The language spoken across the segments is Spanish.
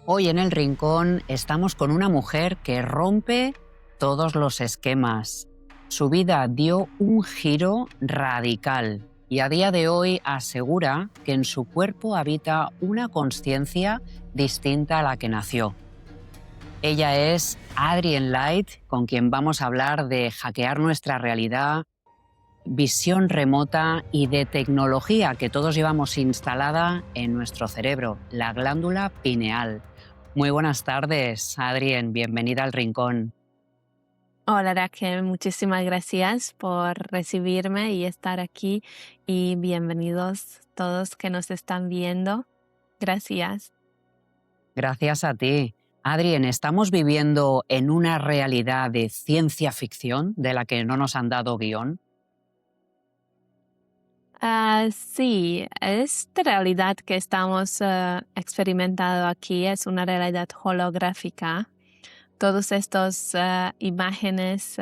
Hoy en El Rincón estamos con una mujer que rompe todos los esquemas. Su vida dio un giro radical y a día de hoy asegura que en su cuerpo habita una consciencia distinta a la que nació. Ella es Adrienne Light, con quien vamos a hablar de hackear nuestra realidad, visión remota y de tecnología que todos llevamos instalada en nuestro cerebro, la glándula pineal. Muy buenas tardes, Adrienne, bienvenida al Rincón. Hola Raquel, muchísimas gracias por recibirme y estar aquí y bienvenidos todos que nos están viendo. Gracias. Gracias a ti. Adrienne, estamos viviendo en una realidad de ciencia ficción de la que no nos han dado guión. Sí, esta realidad que estamos experimentando aquí es una realidad holográfica. Todos estos imágenes,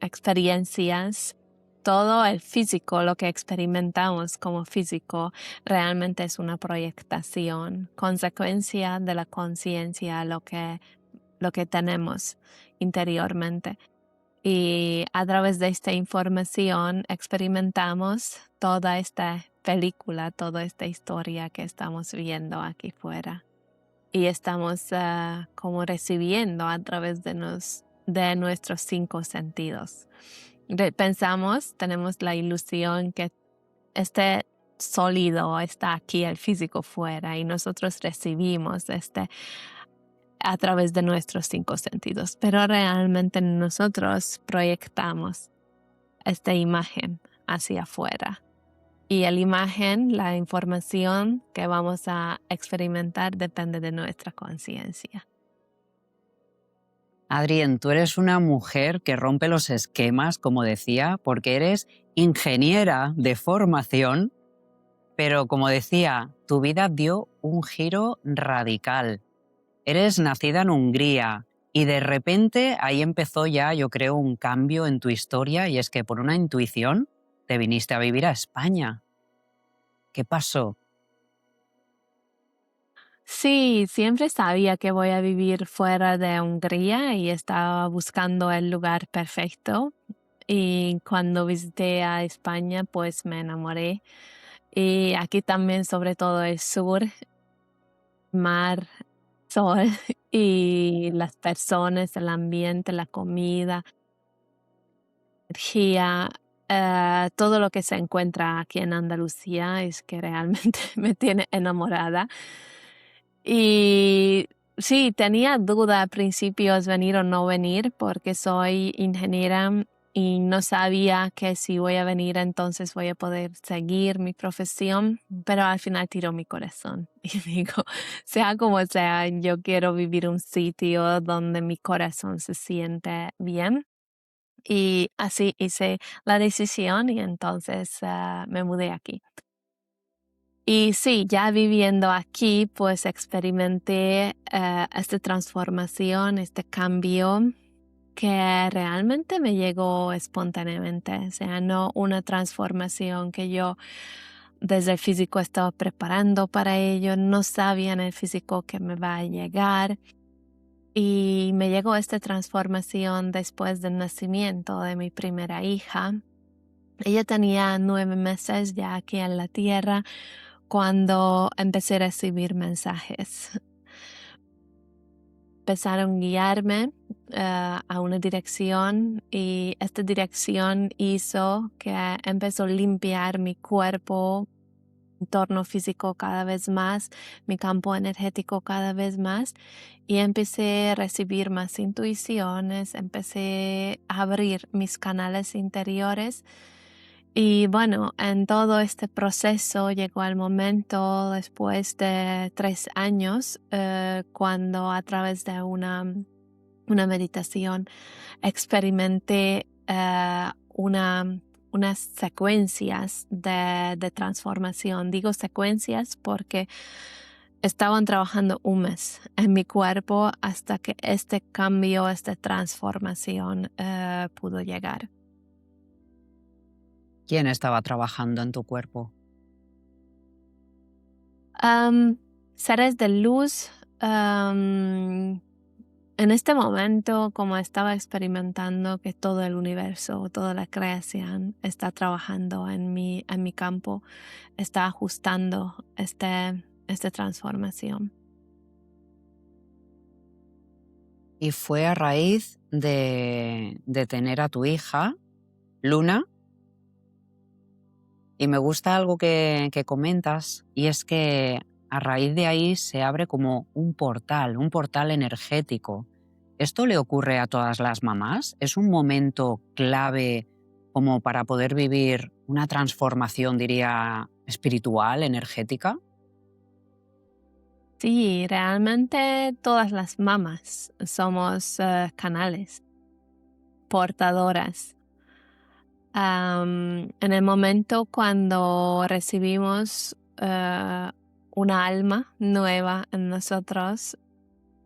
experiencias, todo el físico, lo que experimentamos como físico, realmente es una proyectación, consecuencia de la conciencia, lo que tenemos interiormente. Y a través de esta información experimentamos toda esta película, toda esta historia que estamos viendo aquí fuera. Y estamos como recibiendo a través de nuestros 5 sentidos. Pensamos, tenemos la ilusión que este sólido está aquí, el físico fuera, y nosotros recibimos a través de nuestros 5 sentidos, pero realmente nosotros proyectamos esta imagen hacia afuera. Y la imagen, la información que vamos a experimentar depende de nuestra conciencia. Adrienne, tú eres una mujer que rompe los esquemas, como decía, porque eres ingeniera de formación, pero como decía, tu vida dio un giro radical. Eres nacida en Hungría y de repente ahí empezó ya, yo creo, un cambio en tu historia y es que por una intuición te viniste a vivir a España. ¿Qué pasó? Sí, siempre sabía que voy a vivir fuera de Hungría y estaba buscando el lugar perfecto. Y cuando visité a España, pues me enamoré. Y aquí también, sobre todo el sur, mar, sol y las personas, el ambiente, la comida, energía, todo lo que se encuentra aquí en Andalucía es que realmente me tiene enamorada. Y sí, tenía duda a principios venir o no venir porque soy ingeniera y no sabía que si voy a venir entonces voy a poder seguir mi profesión, pero al final tiró mi corazón y digo, sea como sea, yo quiero vivir un sitio donde mi corazón se siente bien. Y así hice la decisión y entonces me mudé aquí. Y sí, ya viviendo aquí, pues experimenté esta transformación, este cambio que realmente me llegó espontáneamente. O sea, no una transformación que yo desde el físico estaba preparando para ello, no sabía en el físico que me va a llegar. Y me llegó esta transformación después del nacimiento de mi primera hija. Ella tenía 9 meses ya aquí en la tierra cuando empecé a recibir mensajes. Empezaron a guiarme a una dirección y esta dirección hizo que empezó a limpiar mi cuerpo, mi entorno físico cada vez más, mi campo energético cada vez más y empecé a recibir más intuiciones, empecé a abrir mis canales interiores. Y bueno, en todo este proceso llegó el momento después de 3 años, cuando a través de una meditación experimenté unas secuencias de transformación. Digo secuencias porque estaban trabajando un mes en mi cuerpo hasta que este cambio, esta transformación pudo llegar. ¿Quién estaba trabajando en tu cuerpo? Seres de luz Am, en este momento, como estaba experimentando que todo el universo, toda la creación está trabajando en mi campo, está ajustando esta transformación. Y fue a raíz de tener a tu hija, Luna, y me gusta algo que comentas, y es que a raíz de ahí se abre como un portal energético. ¿Esto le ocurre a todas las mamás? ¿Es un momento clave como para poder vivir una transformación, diría, espiritual, energética? Sí, realmente todas las mamás somos canales, portadoras. En el momento cuando recibimos una alma nueva en nosotros,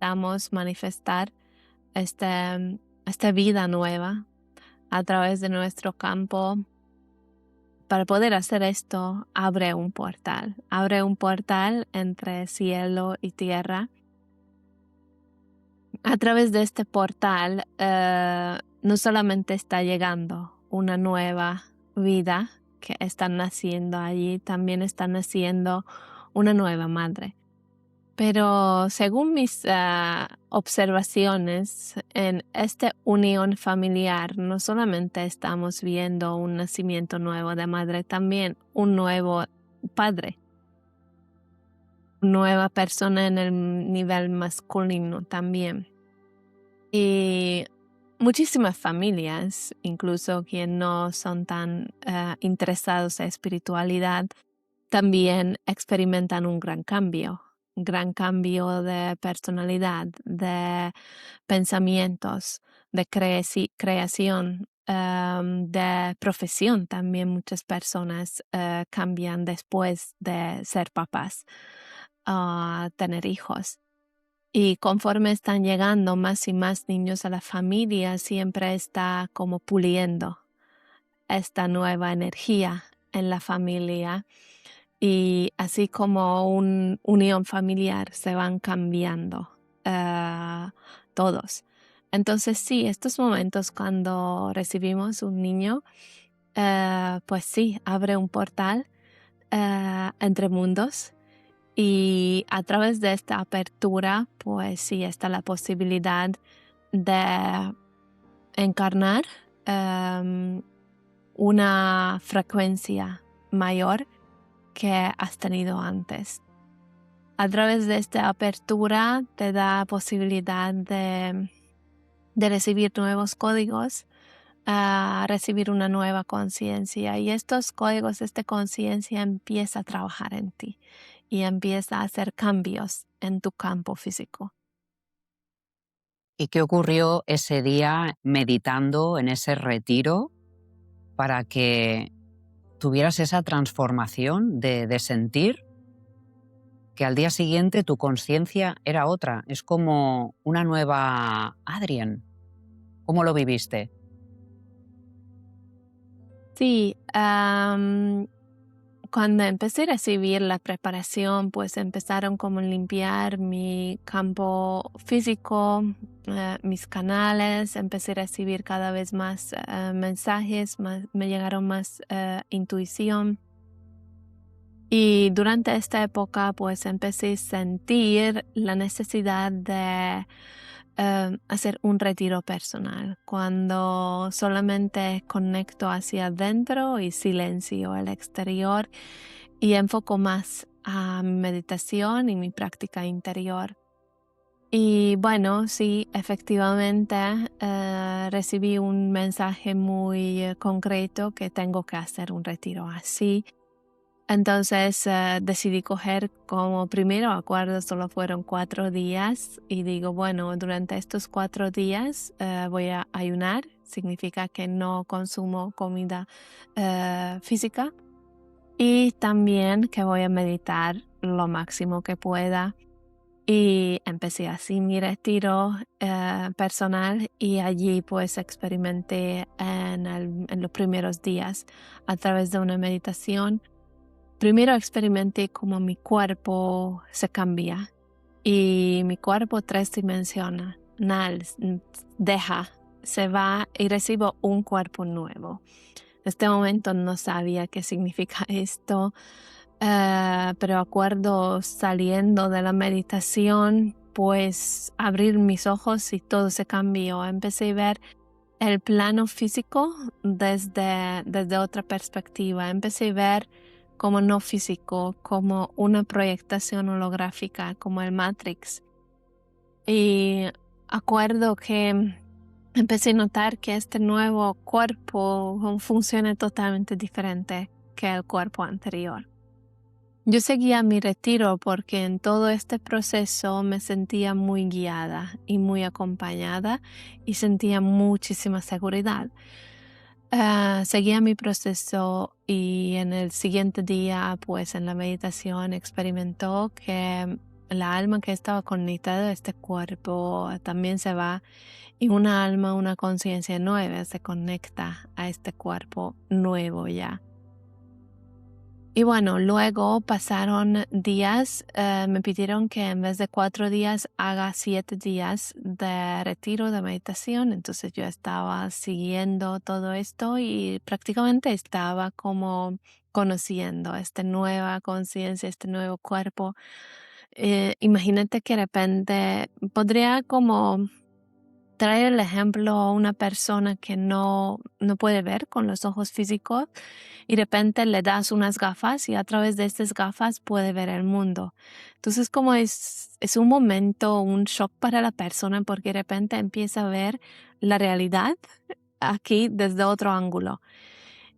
damos manifestar esta vida nueva a través de nuestro campo. Para poder hacer esto, abre un portal entre cielo y tierra. A través de este portal, no solamente está llegando una nueva vida que está naciendo allí, también está naciendo una nueva madre. Pero según mis observaciones, en esta unión familiar no solamente estamos viendo un nacimiento nuevo de madre, también un nuevo padre, nueva persona en el nivel masculino también. Y muchísimas familias, incluso quienes no son tan interesados en espiritualidad, también experimentan un gran cambio de personalidad, de pensamientos, de creación, de profesión. También muchas personas cambian después de ser papás, a tener hijos. Y conforme están llegando más y más niños a la familia, siempre está como puliendo esta nueva energía en la familia. Y así como una unión familiar se van cambiando todos. Entonces sí, estos momentos cuando recibimos un niño, pues sí, abre un portal entre mundos. Y a través de esta apertura, pues sí está la posibilidad de encarnar una frecuencia mayor que has tenido antes. A través de esta apertura te da posibilidad de recibir nuevos códigos, a recibir una nueva conciencia, y estos códigos, esta conciencia empieza a trabajar en ti y empieza a hacer cambios en tu campo físico. ¿Y qué ocurrió ese día meditando en ese retiro para que tuvieras esa transformación de sentir que al día siguiente tu conciencia era otra? Es como una nueva Adrián. ¿Cómo lo viviste? Sí, cuando empecé a recibir la preparación, pues empezaron como a limpiar mi campo físico, mis canales, empecé a recibir cada vez más mensajes, me llegaron más intuición. Y durante esta época, pues empecé a sentir la necesidad de hacer un retiro personal, cuando solamente conecto hacia adentro y silencio el exterior y enfoco más a mi meditación y mi práctica interior. Y bueno, sí, efectivamente recibí un mensaje muy concreto que tengo que hacer un retiro así. Entonces decidí coger como primero acuerdo, solo fueron 4 días, y digo, bueno, durante estos 4 días voy a ayunar, significa que no consumo comida física, y también que voy a meditar lo máximo que pueda. Y empecé así mi retiro personal, y allí pues experimenté en los primeros días a través de una meditación. Primero experimenté cómo mi cuerpo se cambia y mi cuerpo tridimensional se va y recibo un cuerpo nuevo. En este momento no sabía qué significa esto, pero acuerdo saliendo de la meditación, pues abrir mis ojos y todo se cambió. Empecé a ver el plano físico desde otra perspectiva. Empecé a ver como no físico, como una proyectación holográfica, como el Matrix. Y acuerdo que empecé a notar que este nuevo cuerpo funciona totalmente diferente que el cuerpo anterior. Yo seguía mi retiro porque en todo este proceso me sentía muy guiada y muy acompañada y sentía muchísima seguridad. Seguía mi proceso y en el siguiente día, pues en la meditación experimentó que la alma que estaba conectada a este cuerpo también se va y una alma, una conciencia nueva se conecta a este cuerpo nuevo ya. Y bueno, luego pasaron días, me pidieron que en vez de 4 días haga 7 días de retiro de meditación. Entonces yo estaba siguiendo todo esto y prácticamente estaba como conociendo esta nueva conciencia, este nuevo cuerpo. Imagínate que de repente podría como traer el ejemplo a una persona que no puede ver con los ojos físicos y de repente le das unas gafas y a través de estas gafas puede ver el mundo. Entonces como es un momento, un shock para la persona porque de repente empieza a ver la realidad aquí desde otro ángulo.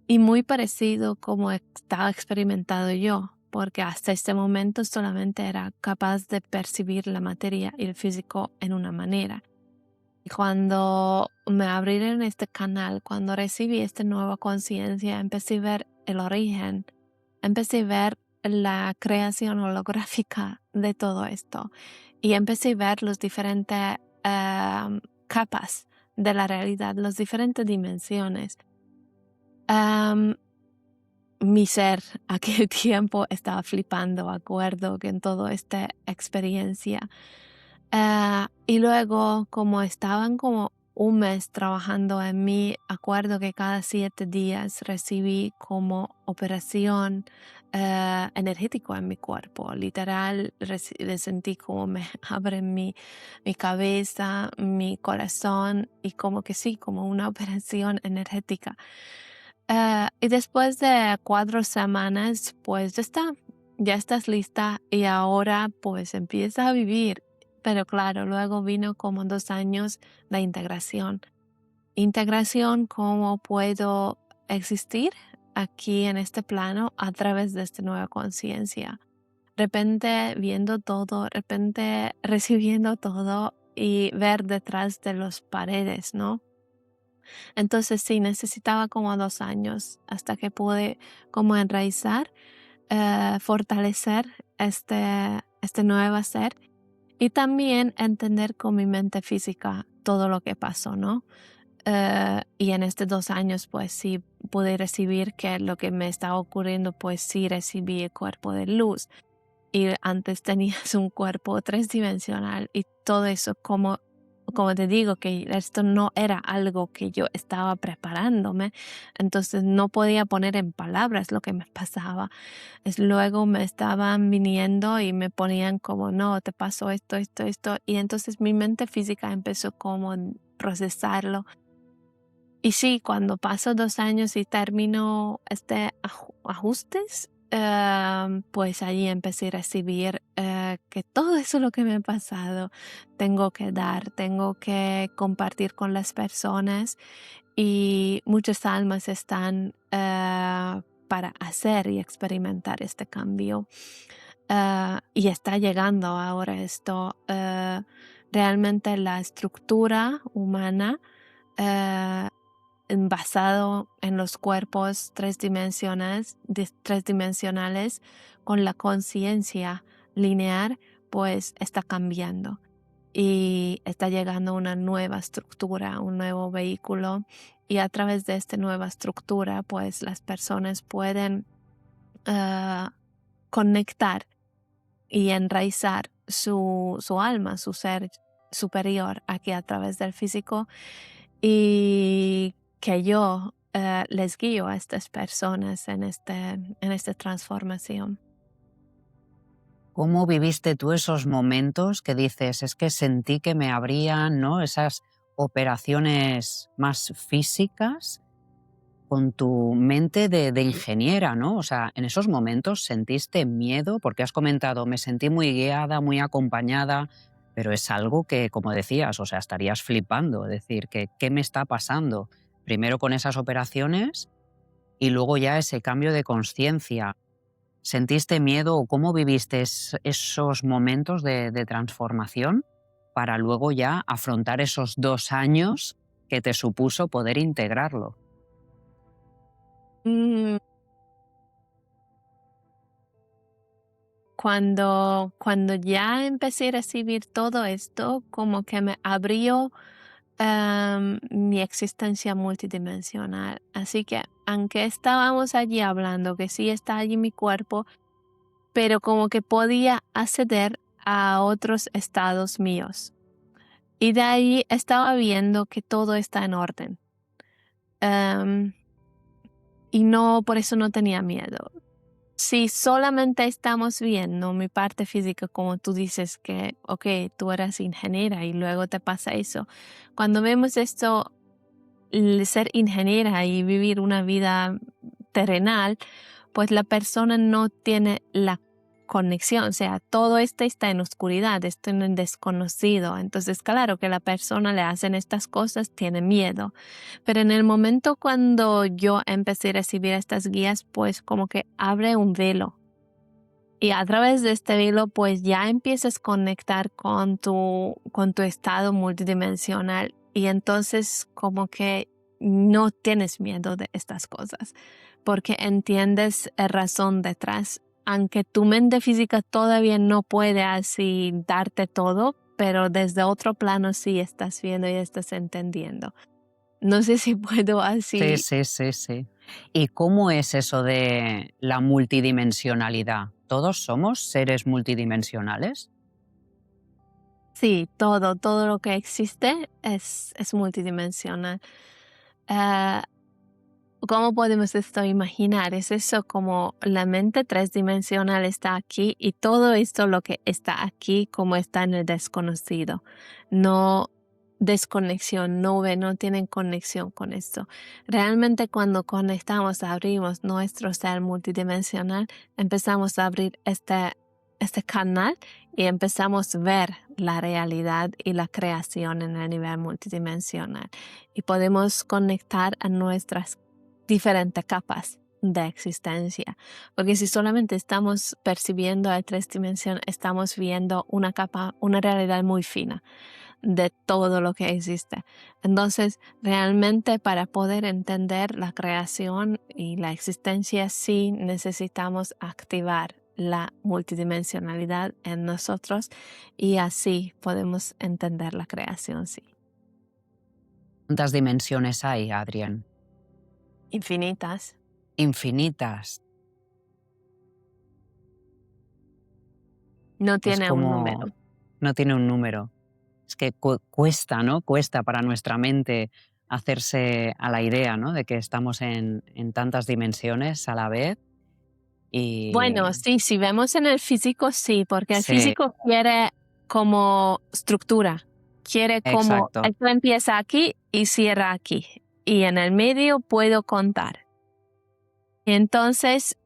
Y muy parecido como estaba experimentado yo, porque hasta este momento solamente era capaz de percibir la materia y el físico en una manera. Y cuando me abrieron este canal, cuando recibí esta nueva conciencia, empecé a ver el origen, empecé a ver la creación holográfica de todo esto y empecé a ver los diferentes capas de la realidad, las diferentes dimensiones. Mi ser aquel tiempo estaba flipando, acuerdo, que en toda esta experiencia. Y luego, como estaban como un mes trabajando en mí, acuerdo que cada 7 días recibí como operación energético en mi cuerpo. Literal, sentí como me abren mi cabeza, mi corazón y como que sí, como una operación energética. Y después de 4 semanas, pues ya estás lista y ahora pues empiezas a vivir. Pero claro, luego vino como 2 años de integración. Integración, cómo puedo existir aquí en este plano a través de esta nueva conciencia. De repente viendo todo, de repente recibiendo todo y ver detrás de las paredes, ¿no? Entonces sí, necesitaba como 2 años hasta que pude como enraizar, fortalecer este nuevo ser y también entender con mi mente física todo lo que pasó, ¿no? Y en estos 2 años pues sí pude recibir que lo que me estaba ocurriendo pues sí recibí el cuerpo de luz y antes tenías un cuerpo tridimensional y todo eso como te digo que esto no era algo que yo estaba preparándome, entonces no podía poner en palabras lo que me pasaba. Luego me estaban viniendo y me ponían como no, te pasó esto, y entonces mi mente física empezó como a procesarlo. Y sí, cuando paso 2 años y termino ajustes, pues allí empecé a recibir que todo eso lo que me ha pasado tengo que dar, tengo que compartir con las personas y muchas almas están para hacer y experimentar este cambio. Y está llegando ahora esto, realmente la estructura humana basado en los cuerpos tridimensionales con la conciencia lineal, pues está cambiando y está llegando una nueva estructura, un nuevo vehículo y a través de esta nueva estructura pues las personas pueden conectar y enraizar su alma, su ser superior aquí a través del físico, y que yo les guío a estas personas en esta transformación. ¿Cómo viviste tú esos momentos que dices, es que sentí que me abrían, ¿no? Esas operaciones más físicas con tu mente de ingeniera, ¿no? O sea, en esos momentos sentiste miedo, porque has comentado, me sentí muy guiada, muy acompañada, pero es algo que, como decías, o sea, estarías flipando, es decir, que, ¿qué me está pasando? Primero con esas operaciones y luego ya ese cambio de conciencia. ¿Sentiste miedo o cómo viviste esos momentos de transformación para luego ya afrontar esos 2 años que te supuso poder integrarlo? Mm, cuando ya empecé a recibir todo esto, como que me abrió mi existencia multidimensional. Así que aunque estábamos allí hablando, que sí está allí mi cuerpo, pero como que podía acceder a otros estados míos. Y de ahí estaba viendo que todo está en orden. Am, y no, por eso no tenía miedo. Si solamente estamos viendo mi parte física, como tú dices que, ok, tú eras ingeniera y luego te pasa eso. Cuando vemos esto, el ser ingeniera y vivir una vida terrenal, pues la persona no tiene la conexión, o sea, todo esto está en oscuridad, está en el desconocido. Entonces, claro que la persona le hacen estas cosas, tiene miedo. Pero en el momento cuando yo empecé a recibir estas guías, pues como que abre un velo. Y a través de este velo, pues ya empiezas a conectar con tu estado multidimensional. Y entonces como que no tienes miedo de estas cosas, porque entiendes la razón detrás. Aunque tu mente física todavía no puede así darte todo, pero desde otro plano sí estás viendo y estás entendiendo. No sé si puedo Sí, así. sí, sí, sí. ¿Y cómo es eso de la multidimensionalidad? ¿Todos somos seres multidimensionales? Sí, todo lo que existe es multidimensional. Ah, ¿Cómo podemos esto imaginar? Es eso como la mente tres-dimensional está aquí y todo esto lo que está aquí como está en el desconocido. No desconexión, no tienen conexión con esto. Realmente cuando conectamos, abrimos nuestro ser multidimensional, empezamos a abrir este canal y empezamos a ver la realidad y la creación en el nivel multidimensional. Y podemos conectar a nuestras diferentes capas de existencia. Porque si solamente estamos percibiendo a tres dimensiones, estamos viendo una capa, una realidad muy fina de todo lo que existe. Entonces, realmente para poder entender la creación y la existencia, sí necesitamos activar la multidimensionalidad en nosotros y así podemos entender la creación, sí. ¿Cuántas dimensiones hay, Adrián? Infinitas. Infinitas. No Es tiene un como, número. no tiene un número. Es que cuesta, ¿no? Cuesta para nuestra mente hacerse a la idea, ¿no? De que estamos en tantas dimensiones a la vez. Bueno, Y sí, si vemos en el físico, sí, porque el sí, físico quiere como estructura, quiere como, exacto. esto empieza aquí y cierra aquí, y en el medio puedo contar. Y entonces,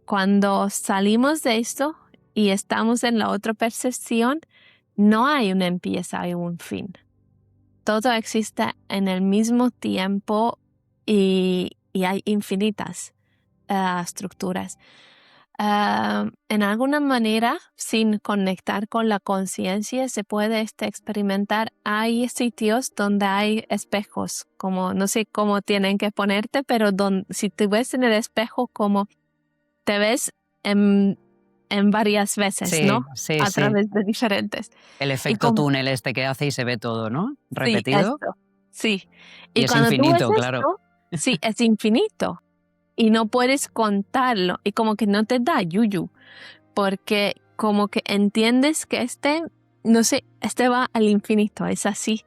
cuando salimos de esto y estamos en la otra percepción, no hay un empieza y un fin. Todo existe en el mismo tiempo y hay infinitas estructuras. En alguna manera, sin conectar con la conciencia, se puede experimentar. Hay sitios donde hay espejos, como no sé cómo tienen que ponerte, pero si te ves en el espejo, como te ves en varias veces, Sí, ¿no? sí, A sí. través de diferentes. El Y efecto como, túnel este que hace y se ve todo, ¿no? sí, Repetido. esto, sí. Y Y es cuando tú ves infinito, claro. esto, sí, es infinito y no puedes contarlo y como que no te da yuyu porque como que entiendes que no sé, va al infinito, es así.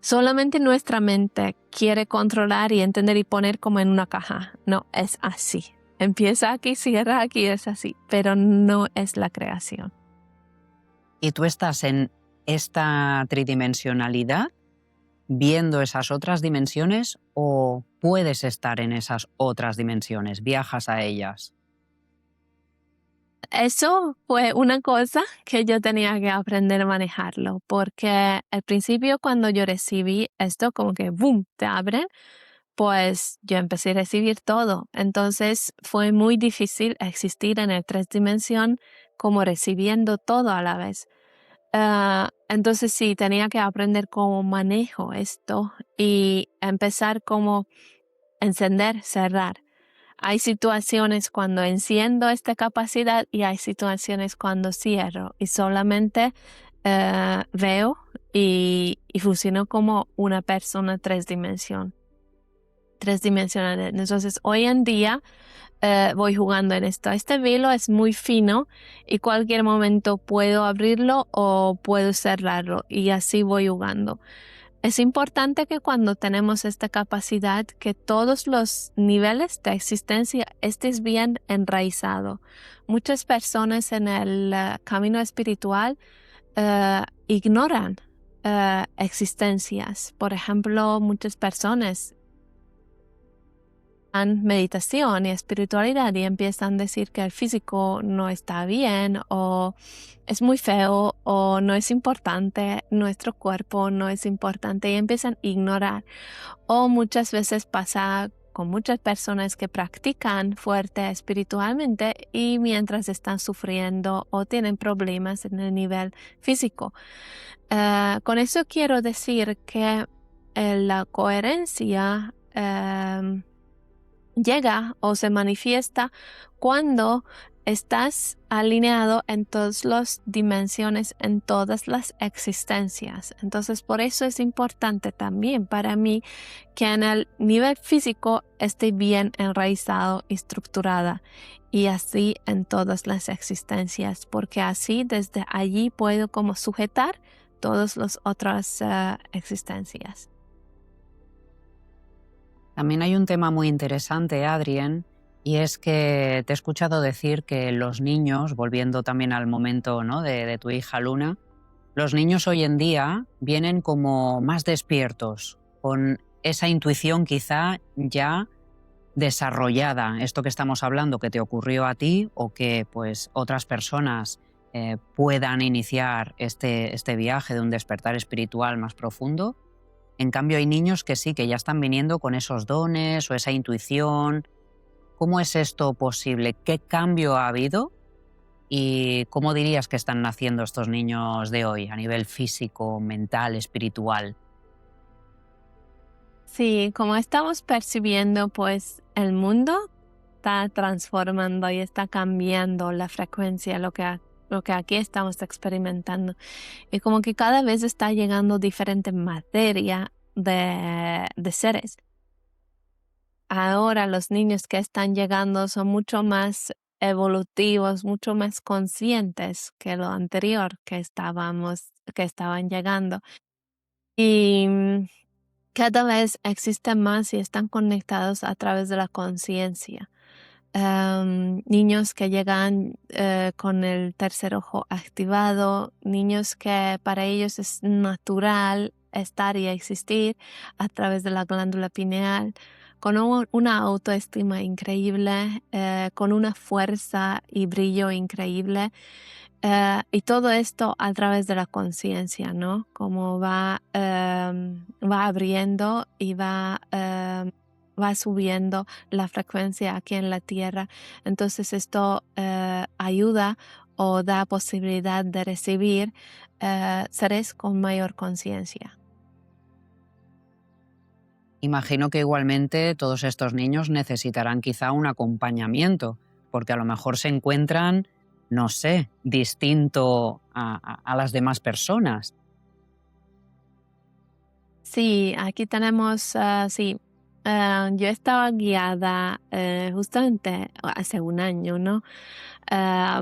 Solamente nuestra mente quiere controlar y entender y poner como en una caja. No, es así. Empieza aquí, cierra aquí, es así, pero no es la creación. ¿Y tú estás en esta tridimensionalidad viendo esas otras dimensiones o puedes estar en esas otras dimensiones? ¿Viajas a ellas? Eso fue una cosa que yo tenía que aprender a manejarlo, porque al principio cuando yo recibí esto, como que boom, te abre, pues yo empecé a recibir todo. Entonces fue muy difícil existir en el tres dimensión como recibiendo todo a la vez. Entonces sí, tenía que aprender cómo manejo esto y empezar como encender, cerrar. Hay situaciones cuando enciendo esta capacidad y hay situaciones cuando cierro y solamente veo y funciono como una persona tres dimensional. Entonces, hoy en día voy jugando en esto. Este velo es muy fino y cualquier momento puedo abrirlo o puedo cerrarlo y así voy jugando. Es importante que cuando tenemos esta capacidad, que todos los niveles de existencia estés bien enraizado. Muchas personas en el camino espiritual ignoran existencias. Por ejemplo, muchas personas meditación y espiritualidad y empiezan a decir que el físico no está bien o es muy feo o no es importante, nuestro cuerpo no es importante y empiezan a ignorar. O muchas veces pasa con muchas personas que practican fuerte espiritualmente y mientras están sufriendo o tienen problemas en el nivel físico. Con eso quiero decir que la coherencia llega o se manifiesta cuando estás alineado en todas las dimensiones, en todas las existencias. Entonces, por eso es importante también para mí que en el nivel físico esté bien enraizado y estructurada y así en todas las existencias, porque así desde allí puedo como sujetar todas las otras existencias. También hay un tema muy interesante, Adrien, y es que te he escuchado decir que los niños, volviendo también al momento, ¿no?, de tu hija Luna, los niños hoy en día vienen como más despiertos, con esa intuición quizá ya desarrollada, esto que estamos hablando que te ocurrió a ti o que pues otras personas puedan iniciar este viaje de un despertar espiritual más profundo. En cambio, hay niños que sí, que ya están viniendo con esos dones o esa intuición. ¿Cómo es esto posible? ¿Qué cambio ha habido? ¿Y cómo dirías que están naciendo estos niños de hoy a nivel físico, mental, espiritual? Sí, como estamos percibiendo, pues el mundo está transformando y está cambiando la frecuencia, lo que aquí estamos experimentando. Y como que cada vez está llegando diferente materia de seres. Ahora los niños que están llegando son mucho más evolutivos, mucho más conscientes que lo anterior que estaban llegando. Y cada vez existen más y están conectados a través de la conciencia. Niños que llegan con el tercer ojo activado, niños que para ellos es natural estar y existir a través de la glándula pineal, con una autoestima increíble, con una fuerza y brillo increíble. Y todo esto a través de la conciencia, ¿no? Como va abriendo y va subiendo la frecuencia aquí en la Tierra. Entonces esto ayuda o da posibilidad de recibir seres con mayor conciencia. Imagino que igualmente todos estos niños necesitarán quizá un acompañamiento, porque a lo mejor se encuentran, no sé, distinto a las demás personas. Sí, aquí tenemos, sí, Yo estaba guiada justamente hace un año, ¿no?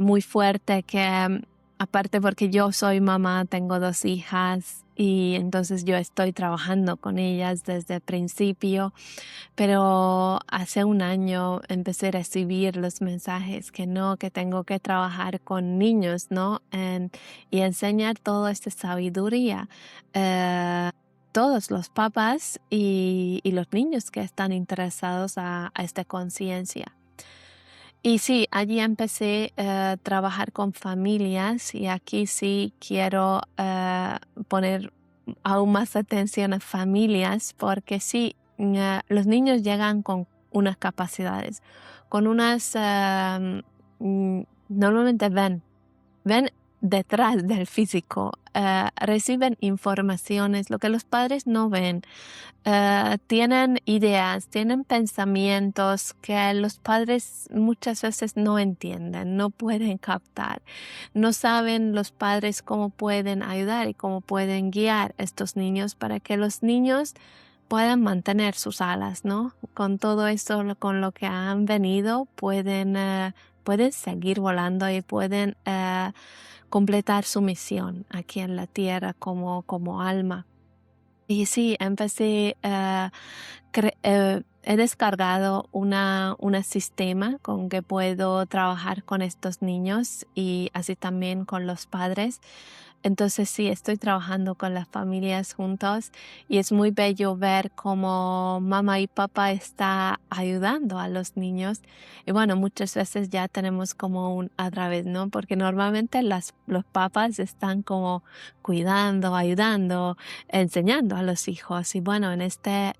Muy fuerte que aparte porque yo soy mamá, tengo 2 hijas y entonces yo estoy trabajando con ellas desde el principio, pero hace un año empecé a recibir los mensajes que no, que tengo que trabajar con niños, ¿no? Y enseñar toda esta sabiduría. Todos los papás y los niños que están interesados a esta conciencia. Y sí, allí empecé a trabajar con familias y aquí sí quiero poner aún más atención a familias porque sí, los niños llegan con unas capacidades, con unas, normalmente ven detrás del físico, reciben informaciones, lo que los padres no ven. Tienen ideas, tienen pensamientos que los padres muchas veces no entienden, no pueden captar. No saben los padres cómo pueden ayudar y cómo pueden guiar a estos niños para que los niños puedan mantener sus alas, ¿no? Con todo esto, con lo que han venido, pueden seguir volando y pueden completar su misión aquí en la tierra como alma. Y sí, empecé, he descargado un sistema con que puedo trabajar con estos niños y así también con los padres. Entonces sí, estoy trabajando con las familias juntos y es muy bello ver cómo mamá y papá está ayudando a los niños. Y bueno, muchas veces ya tenemos como un a través, ¿no? Porque normalmente los papás están como cuidando, ayudando, enseñando a los hijos. Y bueno, en esta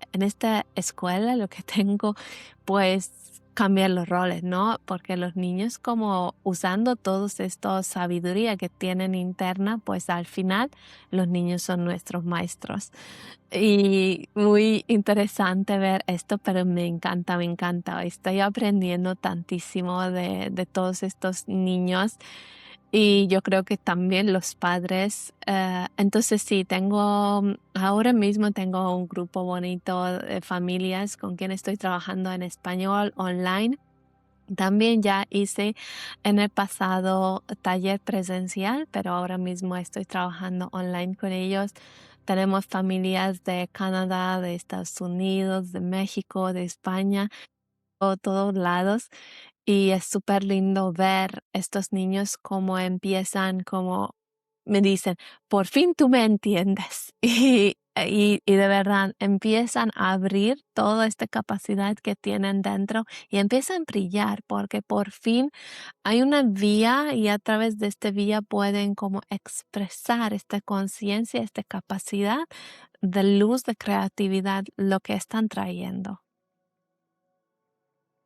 escuela lo que tengo, pues cambiar los roles, ¿no? Porque los niños como usando todos estos sabiduría que tienen interna, pues al final los niños son nuestros maestros. Y muy interesante ver esto, pero me encanta, me encanta. Estoy aprendiendo tantísimo de todos estos niños y yo creo que también los padres. Entonces sí, ahora mismo tengo un grupo bonito de familias con quien estoy trabajando en español online. También ya hice en el pasado taller presencial, pero ahora mismo estoy trabajando online con ellos. Tenemos familias de Canadá, de Estados Unidos, de México, de España, de todos lados. Y es súper lindo ver estos niños cómo empiezan, como me dicen, por fin tú me entiendes. Y de verdad empiezan a abrir toda esta capacidad que tienen dentro y empiezan a brillar porque por fin hay una vía y a través de esta vía pueden como expresar esta conciencia, esta capacidad de luz, de creatividad, lo que están trayendo.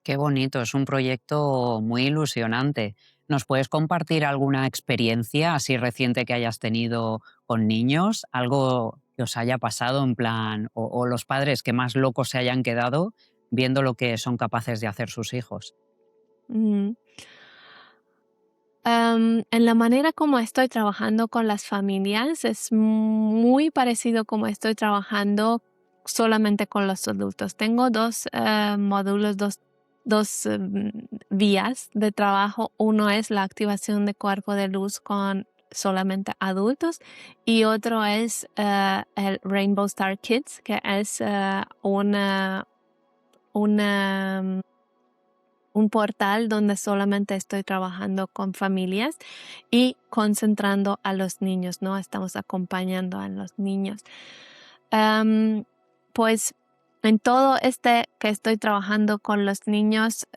Qué bonito, es un proyecto muy ilusionante. ¿Nos puedes compartir alguna experiencia así reciente que hayas tenido con niños? Algo que os haya pasado en plan, o los padres que más locos se hayan quedado viendo lo que son capaces de hacer sus hijos. Mm. En la manera como estoy trabajando con las familias es muy parecido como estoy trabajando solamente con los adultos. Tengo dos módulos, dos vías de trabajo. Uno es la activación de cuerpo de luz con solamente adultos y otro es el Rainbow Star Kids, que es una un portal donde solamente estoy trabajando con familias y concentrando a los niños, ¿no? Estamos acompañando a los niños. Pues en todo que estoy trabajando con los niños,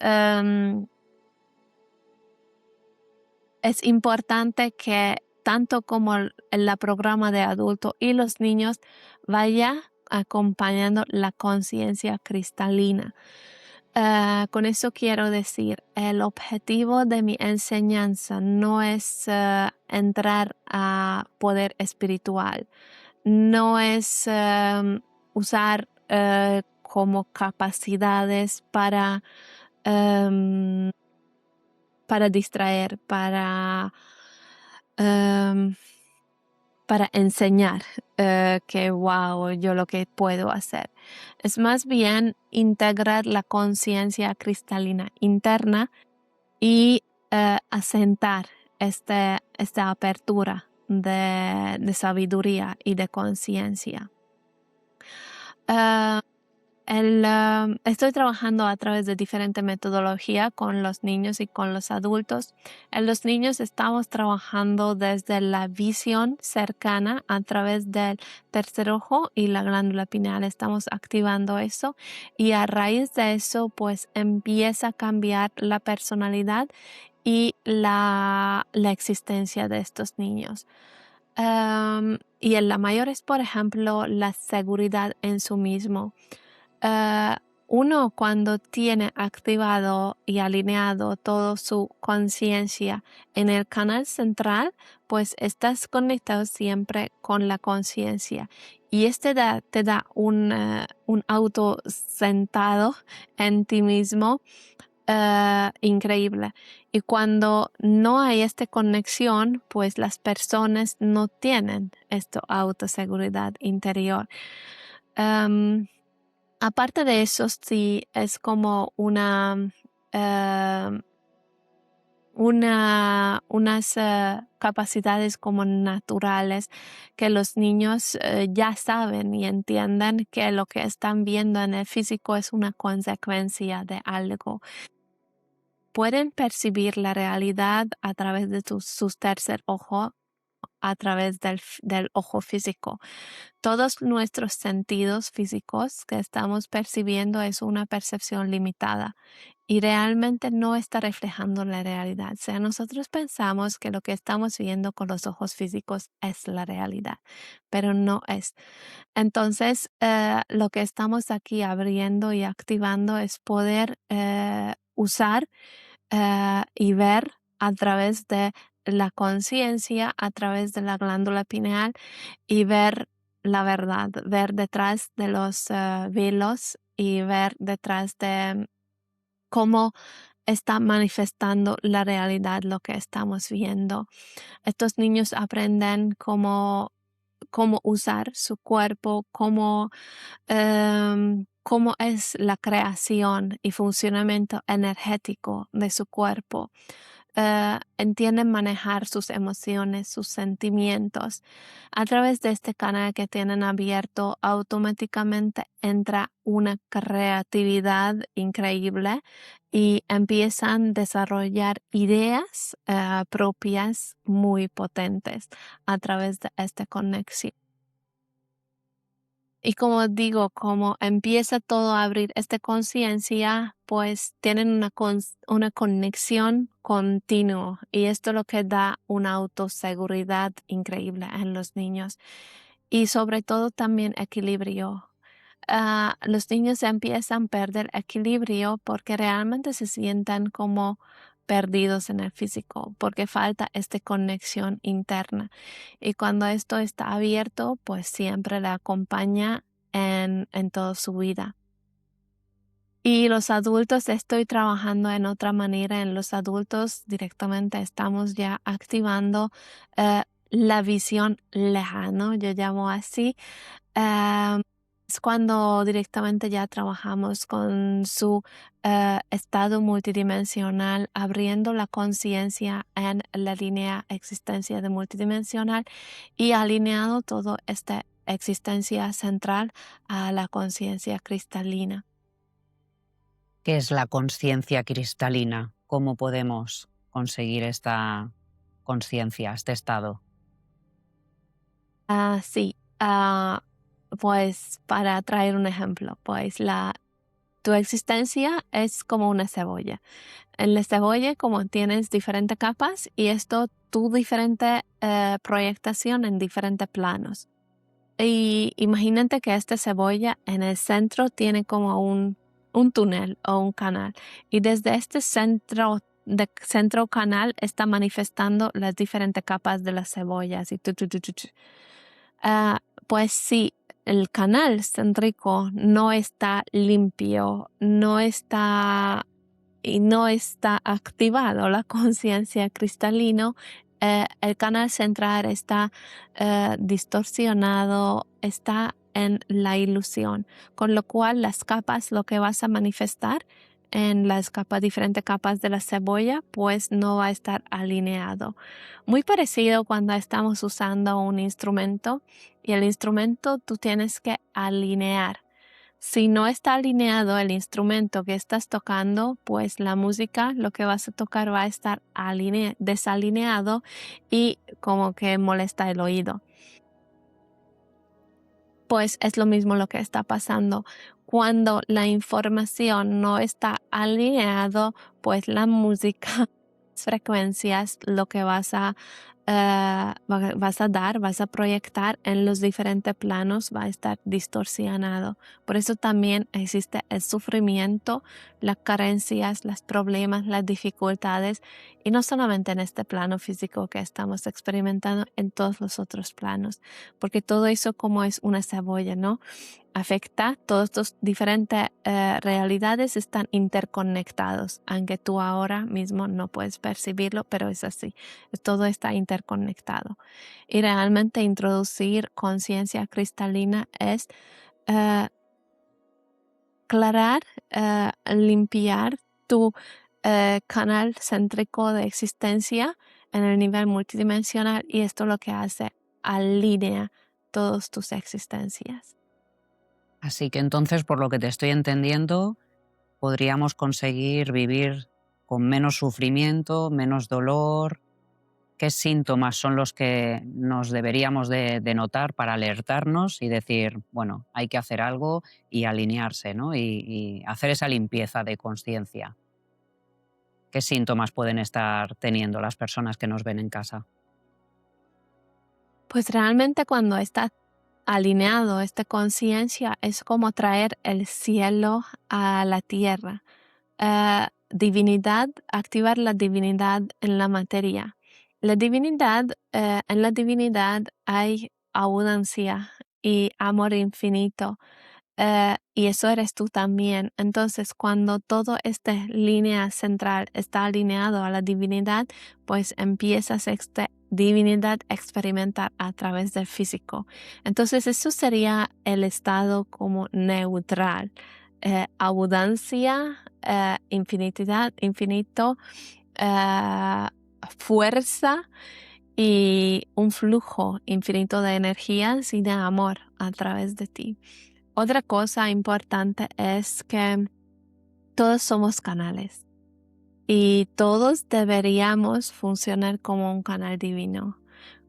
es importante que tanto como el programa de adulto y los niños vaya acompañando la conciencia cristalina. Con eso quiero decir, el objetivo de mi enseñanza no es entrar a poder espiritual, no es usar como capacidades em, para distraer, em, para enseñar que, wow, yo lo que puedo hacer. Es más bien integrar la conciencia cristalina interna y asentar esta apertura de sabiduría y de conciencia. Estoy trabajando a través de diferentes metodologías con los niños y con los adultos. En los niños estamos trabajando desde la visión cercana a través del tercer ojo y la glándula pineal. Estamos activando eso y a raíz de eso pues empieza a cambiar la personalidad y la existencia de estos niños. Y en la mayor es, por ejemplo, la seguridad en sí mismo. Uno cuando tiene activado y alineado toda su conciencia en el canal central, pues estás conectado siempre con la conciencia. Y te da un auto sentado en ti mismo increíble. Y cuando no hay esta conexión, pues las personas no tienen esta autoseguridad interior. Aparte de eso, sí es como unas capacidades como naturales que los niños ya saben y entienden que lo que están viendo en el físico es una consecuencia de algo. Pueden percibir la realidad a través de su tercer ojo, a través del ojo físico. Todos nuestros sentidos físicos que estamos percibiendo es una percepción limitada y realmente no está reflejando la realidad. O sea, nosotros pensamos que lo que estamos viendo con los ojos físicos es la realidad, pero no es. Entonces, lo que estamos aquí abriendo y activando es poder usar y ver a través de la conciencia, a través de la glándula pineal y ver la verdad, ver detrás de los velos y ver detrás de cómo está manifestando la realidad lo que estamos viendo. Estos niños aprenden cómo usar su cuerpo, cómo es la creación y funcionamiento energético de su cuerpo. Entienden manejar sus emociones, sus sentimientos. A través de este canal que tienen abierto, automáticamente entra una creatividad increíble y empiezan a desarrollar ideas propias muy potentes a través de esta conexión. Y como digo, como empieza todo a abrir esta conciencia, pues tienen una conexión continua y esto es lo que da una autoseguridad increíble en los niños y sobre todo también equilibrio. Los niños empiezan a perder equilibrio porque realmente se sienten como perdidos en el físico porque falta esta conexión interna y cuando esto está abierto pues siempre le acompaña en toda su vida. Y los adultos estoy trabajando en otra manera. En los adultos directamente estamos ya activando la visión lejana, yo llamo así. Es cuando directamente ya trabajamos con su estado multidimensional, abriendo la conciencia en la línea existencia de multidimensional y alineando toda esta existencia central a la conciencia cristalina. ¿Qué es la conciencia cristalina? ¿Cómo podemos conseguir esta conciencia, este estado? Sí, pues para traer un ejemplo, pues tu existencia es como una cebolla. En la cebolla como tienes diferentes capas y esto tu diferente proyectación en diferentes planos. Y imagínate que esta cebolla en el centro tiene como un túnel o un canal y desde este centro canal está manifestando las diferentes capas de las cebollas y pues sí, el canal céntrico no está limpio, no está activado la conciencia cristalina, el canal central está distorsionado, está en la ilusión, con lo cual las capas, lo que vas a manifestar en las capas, diferentes capas de la cebolla, pues no va a estar alineado. Muy parecido cuando estamos usando un instrumento y el instrumento tú tienes que alinear. Si no está alineado el instrumento que estás tocando, pues la música, lo que vas a tocar va a estar desalineado y como que molesta el oído. Pues es lo mismo lo que está pasando. Cuando la información no está alineado, pues la música, frecuencias, lo que vas a vas a proyectar en los diferentes planos, va a estar distorsionado. Por eso también existe el sufrimiento, las carencias, los problemas, las dificultades, y no solamente en este plano físico que estamos experimentando, en todos los otros planos, porque todo eso como es una cebolla, ¿no? Afecta, todas estas diferentes realidades están interconectados, aunque tú ahora mismo no puedes percibirlo, pero es así, todo está interconectado. Y realmente introducir conciencia cristalina es aclarar, limpiar tu canal céntrico de existencia en el nivel multidimensional, y esto lo que hace, alinea todas tus existencias. Así que entonces, por lo que te estoy entendiendo, podríamos conseguir vivir con menos sufrimiento, menos dolor. ¿Qué síntomas son los que nos deberíamos de notar para alertarnos y decir, bueno, hay que hacer algo y alinearse, ¿no? Y hacer esa limpieza de conciencia? ¿Qué síntomas pueden estar teniendo las personas que nos ven en casa? Pues realmente cuando está alineado esta conciencia es como traer el cielo a la tierra. Divinidad, activar la divinidad en la materia. La divinidad, en la divinidad hay abundancia y amor infinito. Y eso eres tú también. Entonces, cuando toda esta línea central está alineado a la divinidad, pues empiezas esta divinidad a experimentar a través del físico. Entonces, eso sería el estado como neutral. Abundancia, infinito, eh, fuerza y un flujo infinito de energías y de amor a través de ti. Otra cosa importante es que todos somos canales y todos deberíamos funcionar como un canal divino,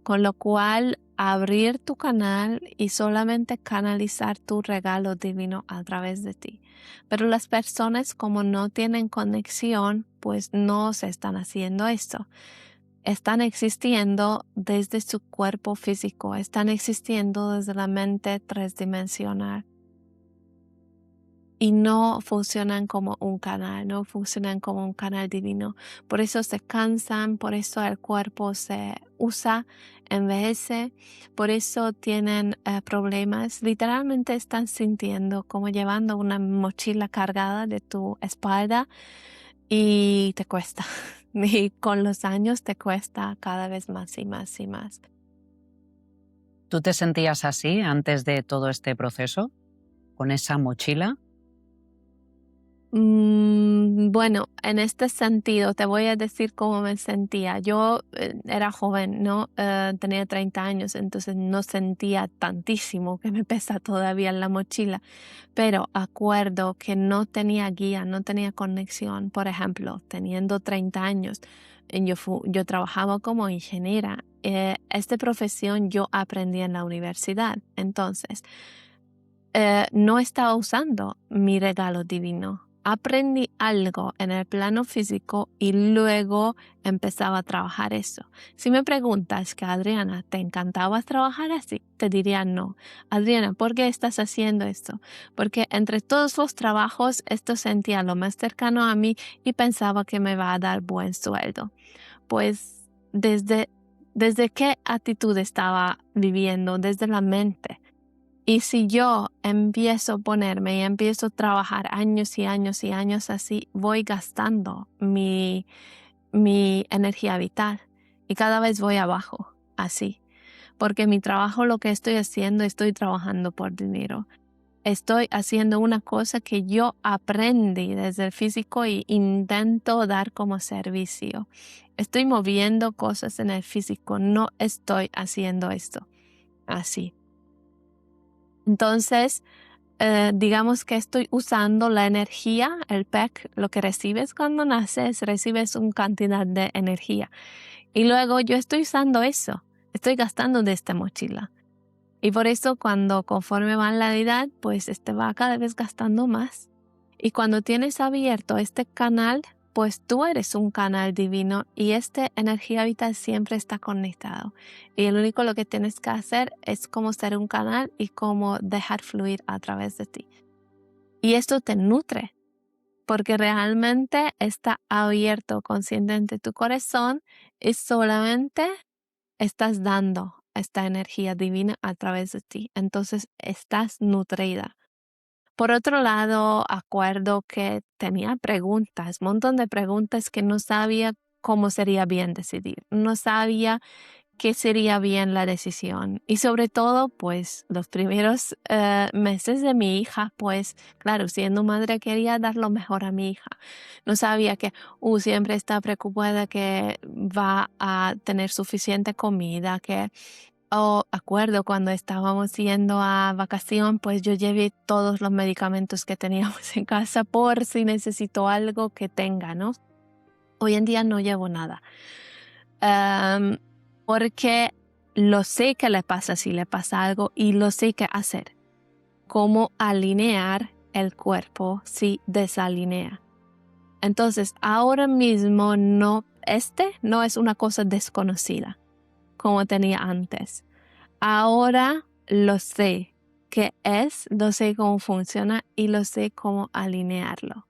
con lo cual abrir tu canal y solamente canalizar tu regalo divino a través de ti. Pero las personas, como no tienen conexión, pues no se están haciendo esto. Están existiendo desde su cuerpo físico, están existiendo desde la mente tridimensional. Y no funcionan como un canal, no funcionan como un canal divino. Por eso se cansan, por eso el cuerpo se usa, envejece, por eso tienen problemas. Literalmente están sintiendo como llevando una mochila cargada de tu espalda y te cuesta. Y con los años te cuesta cada vez más y más y más. ¿Tú te sentías así antes de todo este proceso? ¿Con esa mochila? Bueno, en este sentido te voy a decir cómo me sentía. Yo era joven, ¿no? Tenía 30 años, entonces no sentía tantísimo que me pesa todavía en la mochila, pero acuerdo que no tenía guía, no tenía conexión. Por ejemplo, teniendo 30 años, yo trabajaba como ingeniera. Esta profesión yo aprendí en la universidad, entonces no estaba usando mi regalo divino. Aprendí algo en el plano físico y luego empezaba a trabajar eso. Si me preguntas que Adriana, ¿te encantaba trabajar así? Te diría no. Adriana, ¿por qué estás haciendo esto? Porque entre todos los trabajos esto sentía lo más cercano a mí y pensaba que me va a dar buen sueldo. Pues desde qué actitud estaba viviendo, desde la mente. Y si yo empiezo a ponerme y empiezo a trabajar años y años y años así, voy gastando mi energía vital. y cada vez voy abajo, así. Porque mi trabajo, lo que estoy haciendo, estoy trabajando por dinero. Estoy haciendo una cosa que yo aprendí desde el físico y intento dar como servicio. Estoy moviendo cosas en el físico, no estoy haciendo esto así. Entonces, digamos que estoy usando la energía, el PEC, lo que recibes cuando naces, recibes una cantidad de energía. Y luego yo estoy usando eso, estoy gastando de esta mochila. Y por eso conforme va la edad, pues va cada vez gastando más. Y cuando tienes abierto este canal, pues tú eres un canal divino y esta energía vital siempre está conectado. Y lo único lo que tienes que hacer es como ser un canal y como dejar fluir a través de ti. Y esto te nutre, porque realmente está abierto conscientemente tu corazón y solamente estás dando esta energía divina a través de ti. Entonces estás nutrida. Por otro lado, acuerdo que tenía preguntas, un montón de preguntas que no sabía cómo sería bien decidir. No sabía qué sería bien la decisión. Y sobre todo, pues los primeros meses de mi hija, pues claro, siendo madre quería dar lo mejor a mi hija. No sabía que siempre está preocupada que va a tener suficiente comida, que acuerdo cuando estábamos yendo a vacación, pues yo llevé todos los medicamentos que teníamos en casa por si necesito algo que tenga, ¿no? Hoy en día no llevo nada. Porque lo sé que le pasa si le pasa algo y lo sé qué hacer. Cómo alinear el cuerpo si desalinea. Entonces, ahora mismo no es una cosa desconocida como tenía antes. Ahora lo sé qué es, lo sé cómo funciona y lo sé cómo alinearlo.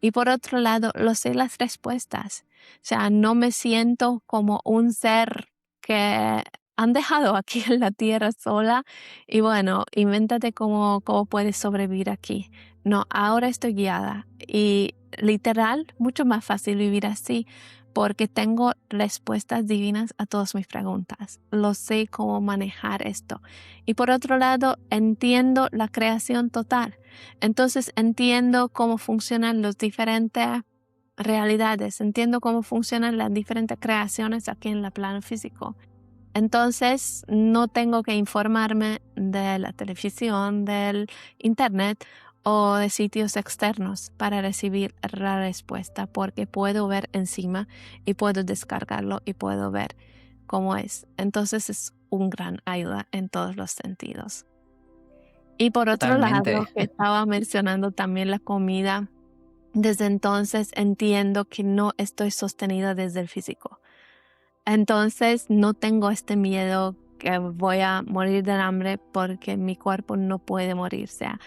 Y por otro lado, lo sé las respuestas. O sea, no me siento como un ser que han dejado aquí en la tierra sola y bueno, invéntate cómo puedes sobrevivir aquí. No, ahora estoy guiada y literal, mucho más fácil vivir así porque tengo respuestas divinas a todas mis preguntas. Lo sé cómo manejar esto. Y por otro lado, entiendo la creación total. Entonces entiendo cómo funcionan las diferentes realidades, entiendo cómo funcionan las diferentes creaciones aquí en el plano físico. Entonces no tengo que informarme de la televisión, del internet o de sitios externos para recibir la respuesta porque puedo ver encima y puedo descargarlo y puedo ver cómo es. Entonces es un gran ayuda en todos los sentidos. Y por otro lado, Totalmente. que estaba mencionando también la comida, desde entonces entiendo que no estoy sostenida desde el físico. Entonces no tengo este miedo que voy a morir de hambre porque mi cuerpo no puede morir. O sea,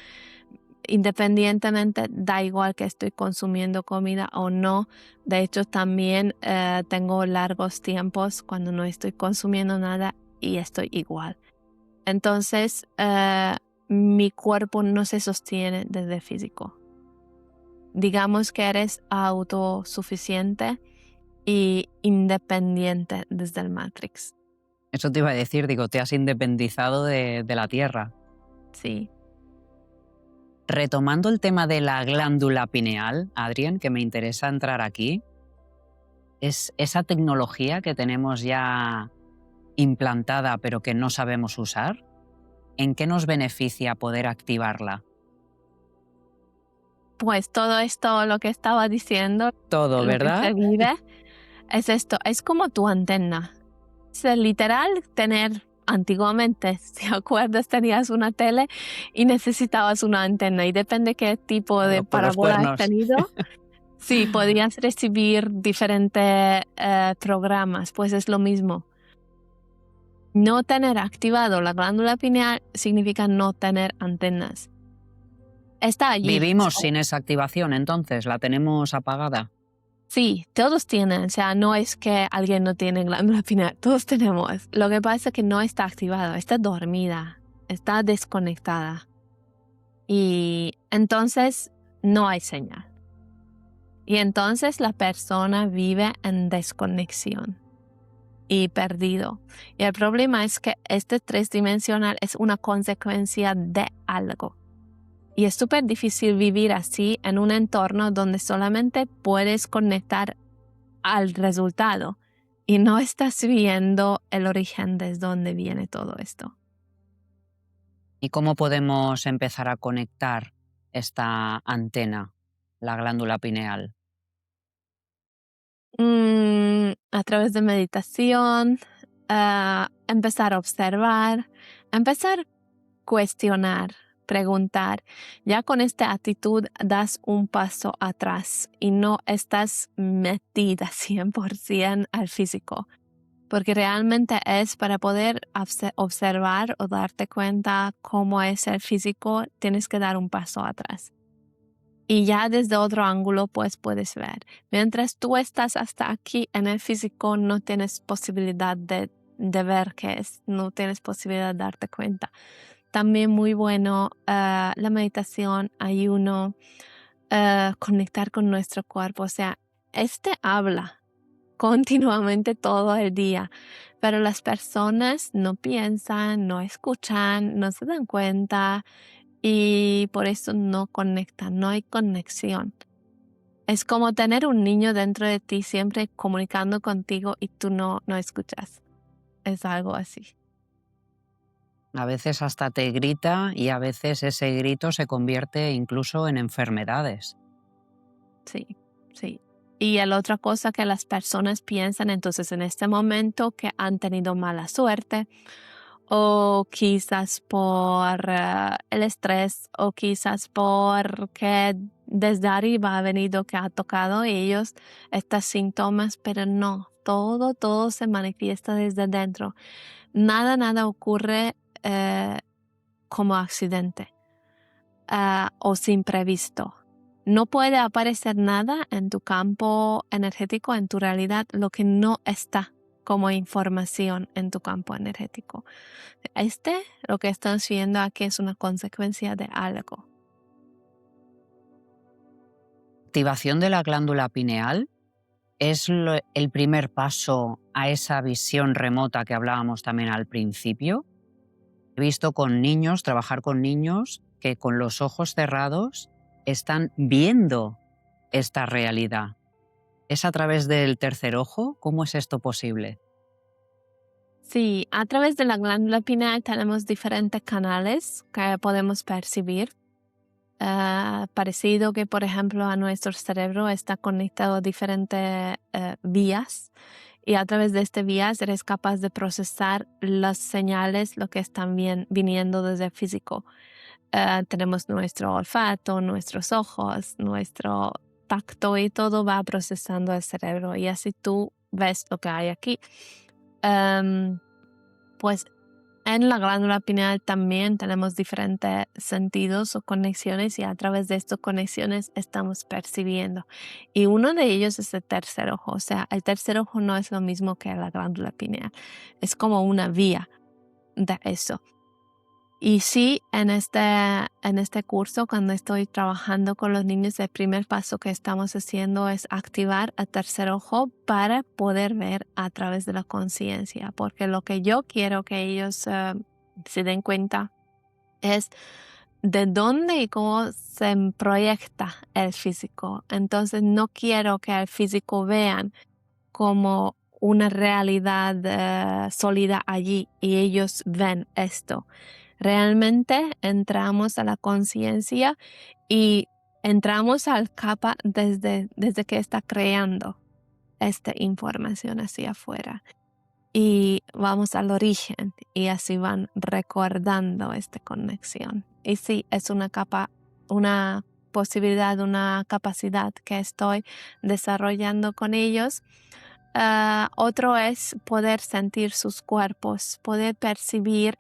independientemente, da igual que estoy consumiendo comida o no. De hecho, también tengo largos tiempos cuando no estoy consumiendo nada y estoy igual. Entonces, mi cuerpo no se sostiene desde el físico. Digamos que eres autosuficiente y independiente desde el Matrix. Eso te iba a decir, digo, te has independizado de la Tierra. Sí. Retomando el tema de la glándula pineal, Adrián, que me interesa entrar aquí, es esa tecnología que tenemos ya implantada pero que no sabemos usar. ¿En qué nos beneficia poder activarla? Pues todo esto, lo que estaba diciendo, Todo, lo que ¿verdad? se vive, es esto, es como tu antena. Es literal tener, antiguamente, si acuerdas, tenías una tele y necesitabas una antena y depende qué tipo de Claro, por los parábola has cuernos. tenido. Sí, podías recibir diferentes programas, pues es lo mismo. No tener activado la glándula pineal significa no tener antenas. Está allí. Vivimos sin esa activación, entonces, la tenemos apagada. Sí, todos tienen, o sea, no es que alguien no tiene glándula pineal, todos tenemos. Lo que pasa es que no está activada, está dormida, está desconectada. Y entonces no hay señal. Y entonces la persona vive en desconexión. y perdido. Y el problema es que este 3-dimensional es una consecuencia de algo. Y es súper difícil vivir así en un entorno donde solamente puedes conectar al resultado y no estás viendo el origen desde donde viene todo esto. ¿Y cómo podemos empezar a conectar esta antena, la glándula pineal? A través de meditación, empezar a observar, empezar a cuestionar, preguntar. Ya con esta actitud das un paso atrás y no estás metida 100% al físico, porque realmente es para poder observar o darte cuenta cómo es el físico, tienes que dar un paso atrás. Y ya desde otro ángulo pues puedes ver. Mientras tú estás hasta aquí en el físico, no tienes posibilidad de ver qué es, no tienes posibilidad de darte cuenta. También muy bueno la meditación, ayuno, conectar con nuestro cuerpo. O sea, habla continuamente todo el día, pero las personas no piensan, no escuchan, no se dan cuenta y por eso no conectan, no hay conexión. Es como tener un niño dentro de ti siempre comunicando contigo y tú no escuchas. Es algo así. A veces hasta te grita y a veces ese grito se convierte incluso en enfermedades. Sí, sí. Y la otra cosa que las personas piensan entonces en este momento que han tenido mala suerte o quizás por el estrés o quizás porque desde arriba ha venido que ha tocado ellos estos síntomas, pero no, todo se manifiesta desde dentro. Nada ocurre como accidente o sin previsto. No puede aparecer nada en tu campo energético, en tu realidad, lo que no está como información en tu campo energético. Lo que estás viendo aquí es una consecuencia de algo. Activación de la glándula pineal es el primer paso a esa visión remota que hablábamos también al principio. He visto con niños, trabajar con niños que con los ojos cerrados están viendo esta realidad. ¿Es a través del tercer ojo? ¿Cómo es esto posible? Sí, a través de la glándula pineal tenemos diferentes canales que podemos percibir. Parecido que, por ejemplo, a nuestro cerebro está conectado a diferentes vías y a través de estas vías eres capaz de procesar las señales, lo que están viniendo desde el físico. Tenemos nuestro olfato, nuestros ojos, nuestro tacto y todo va procesando el cerebro y así tú ves lo que hay aquí. Pues en la glándula pineal también tenemos diferentes sentidos o conexiones y a través de estas conexiones estamos percibiendo. Y uno de ellos es el tercer ojo. O sea, el tercer ojo no es lo mismo que la glándula pineal. Es como una vía de eso. Y sí, en este curso, cuando estoy trabajando con los niños, el primer paso que estamos haciendo es activar el tercer ojo para poder ver a través de la conciencia, porque lo que yo quiero que ellos se den cuenta es de dónde y cómo se proyecta el físico. Entonces no quiero que el físico vean como una realidad sólida allí y ellos ven esto. Realmente entramos a la conciencia y entramos al capa desde que está creando esta información hacia afuera. Y vamos al origen y así van recordando esta conexión. Y sí, es una capa, una posibilidad, una capacidad que estoy desarrollando con ellos. Otro es poder sentir sus cuerpos, poder percibir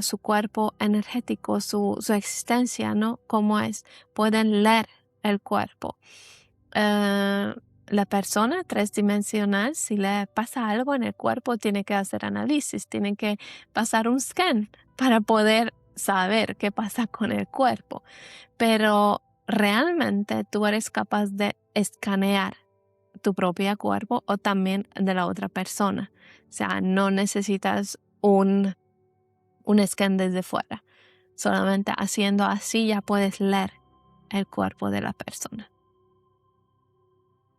su cuerpo energético, su existencia, ¿no? Cómo es. Pueden leer el cuerpo. La persona 3-dimensional, si le pasa algo en el cuerpo, tiene que hacer análisis, tiene que pasar un scan para poder saber qué pasa con el cuerpo. Pero realmente tú eres capaz de escanear tu propio cuerpo o también de la otra persona. O sea, no necesitas un scan desde fuera. Solamente haciendo así ya puedes leer el cuerpo de la persona.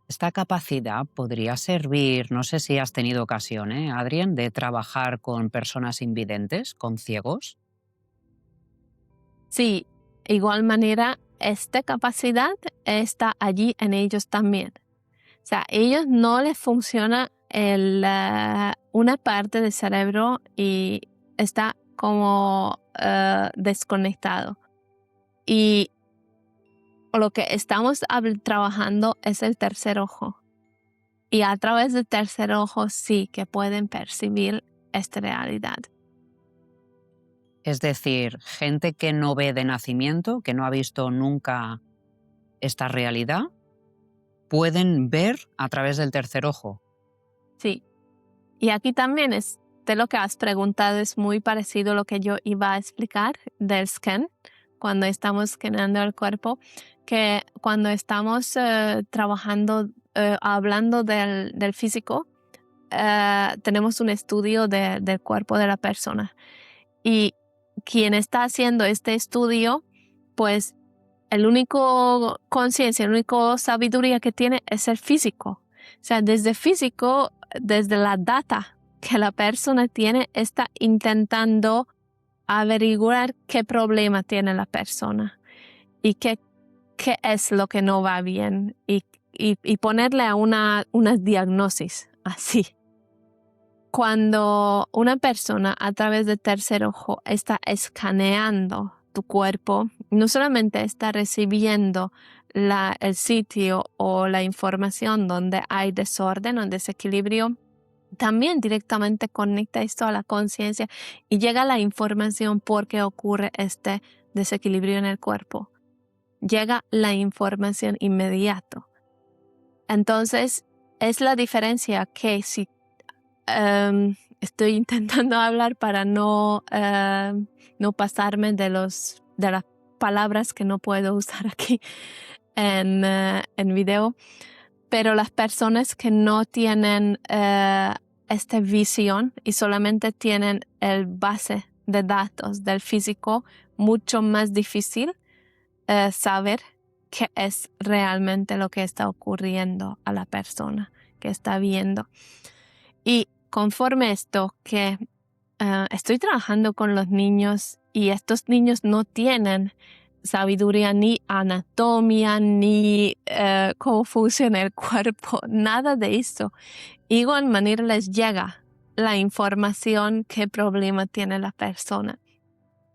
Esta capacidad podría servir, no sé si has tenido ocasión, Adrián, de trabajar con personas invidentes, con ciegos. Sí, igual manera, esta capacidad está allí en ellos también. O sea, a ellos no les funciona una parte del cerebro y está como desconectado. Y lo que estamos trabajando es el tercer ojo. Y a través del tercer ojo sí que pueden percibir esta realidad. Es decir, gente que no ve de nacimiento, que no ha visto nunca esta realidad, pueden ver a través del tercer ojo. Sí. Y aquí también de lo que has preguntado es muy parecido a lo que yo iba a explicar del scan, cuando estamos escaneando el cuerpo, que cuando estamos trabajando, hablando del físico, tenemos un estudio del cuerpo de la persona. Y quien está haciendo este estudio, pues el único conciencia, la única sabiduría que tiene es el físico. O sea, desde físico, desde la data que la persona tiene, está intentando averiguar qué problema tiene la persona y qué es lo que no va bien y ponerle a una diagnosis así. Cuando una persona a través del tercer ojo está escaneando tu cuerpo, no solamente está recibiendo el sitio o la información donde hay desorden o desequilibrio, también directamente conecta esto a la conciencia y llega la información por qué ocurre este desequilibrio en el cuerpo. Llega la información inmediato. Entonces, es la diferencia que si estoy intentando hablar para no pasarme de las palabras que no puedo usar aquí en video, pero las personas que no tienen esta visión y solamente tienen el base de datos del físico, mucho más difícil saber qué es realmente lo que está ocurriendo a la persona que está viendo. Y conforme esto que estoy trabajando con los niños y estos niños no tienen sabiduría ni anatomía ni cómo funciona el cuerpo, nada de eso. Igual manera les llega la información qué problema tiene la persona.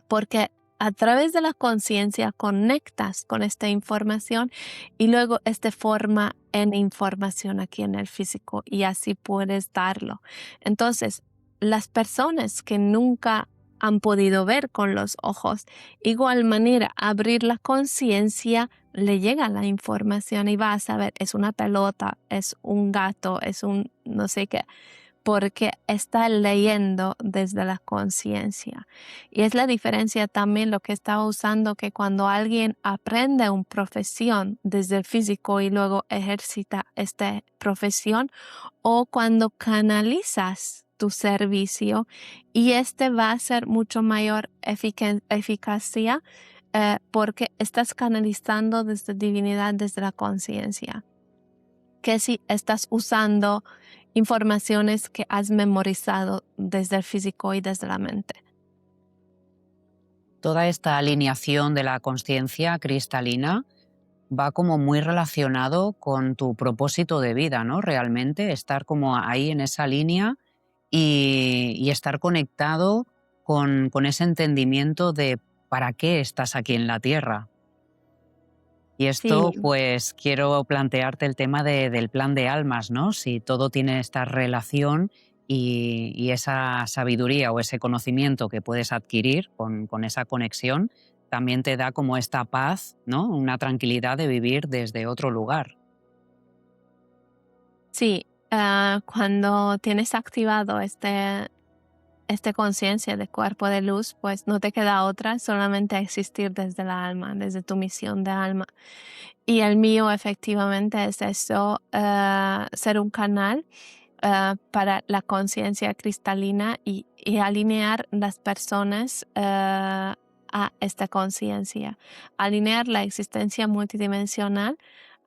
Porque a través de la conciencia conectas con esta información y luego esta forma en información aquí en el físico y así puedes darlo. Entonces, las personas que nunca han podido ver con los ojos, igual manera, abrir la conciencia, le llega la información y va a saber, es una pelota, es un gato, es un no sé qué, porque está leyendo desde la conciencia. Y es la diferencia también lo que estaba usando, que cuando alguien aprende una profesión desde el físico y luego ejercita esta profesión, o cuando canalizas tu servicio y va a ser mucho mayor eficacia porque estás canalizando desde divinidad, desde la conciencia. Que si estás usando informaciones que has memorizado desde el físico y desde la mente. Toda esta alineación de la consciencia cristalina va como muy relacionado con tu propósito de vida, ¿no? Realmente estar como ahí en esa línea y estar conectado con ese entendimiento de para qué estás aquí en la Tierra. Y esto, Sí, pues, quiero plantearte el tema del plan de almas, ¿no? Si todo tiene esta relación y esa sabiduría o ese conocimiento que puedes adquirir con esa conexión, también te da como esta paz, ¿no? Una tranquilidad de vivir desde otro lugar. sí. Cuando tienes activado este esta conciencia de cuerpo de luz, pues no te queda otra, solamente existir desde la alma, desde tu misión de alma. Y el mío efectivamente es eso, ser un canal para la conciencia cristalina y alinear las personas a esta conciencia, alinear la existencia multidimensional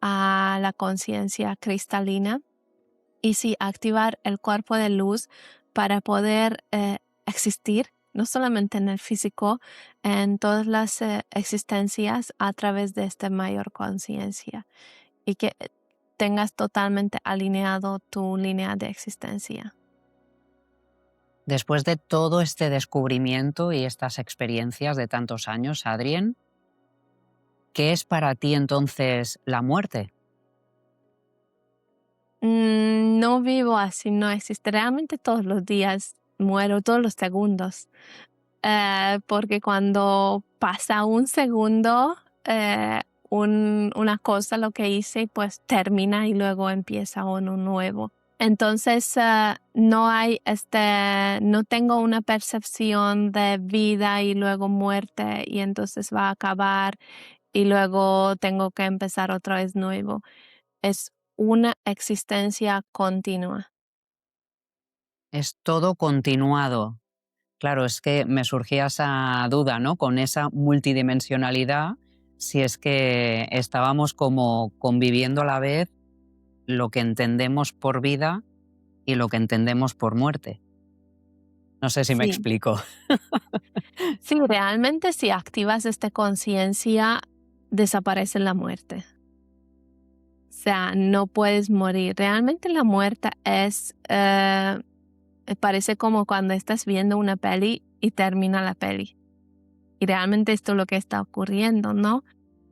a la conciencia cristalina y sí, activar el cuerpo de luz para poder existir, no solamente en el físico, en todas las existencias a través de esta mayor conciencia y que tengas totalmente alineado tu línea de existencia. Después de todo este descubrimiento y estas experiencias de tantos años, Adrien, ¿qué es para ti entonces la muerte? No vivo así, no existe. Realmente todos los días muero, todos los segundos. Porque cuando pasa un segundo, una cosa, lo que hice, pues termina y luego empieza uno nuevo. Entonces, no tengo una percepción de vida y luego muerte y entonces va a acabar y luego tengo que empezar otra vez nuevo. Es una existencia continua. Es todo continuado. Claro, es que me surgía esa duda, ¿no? Con esa multidimensionalidad, si es que estábamos como conviviendo a la vez lo que entendemos por vida y lo que entendemos por muerte. No sé si me Sí. explico. Sí, realmente si activas esta conciencia, desaparece la muerte. O sea, no puedes morir. Realmente la muerte parece como cuando estás viendo una peli y termina la peli. Y realmente esto es lo que está ocurriendo, ¿no?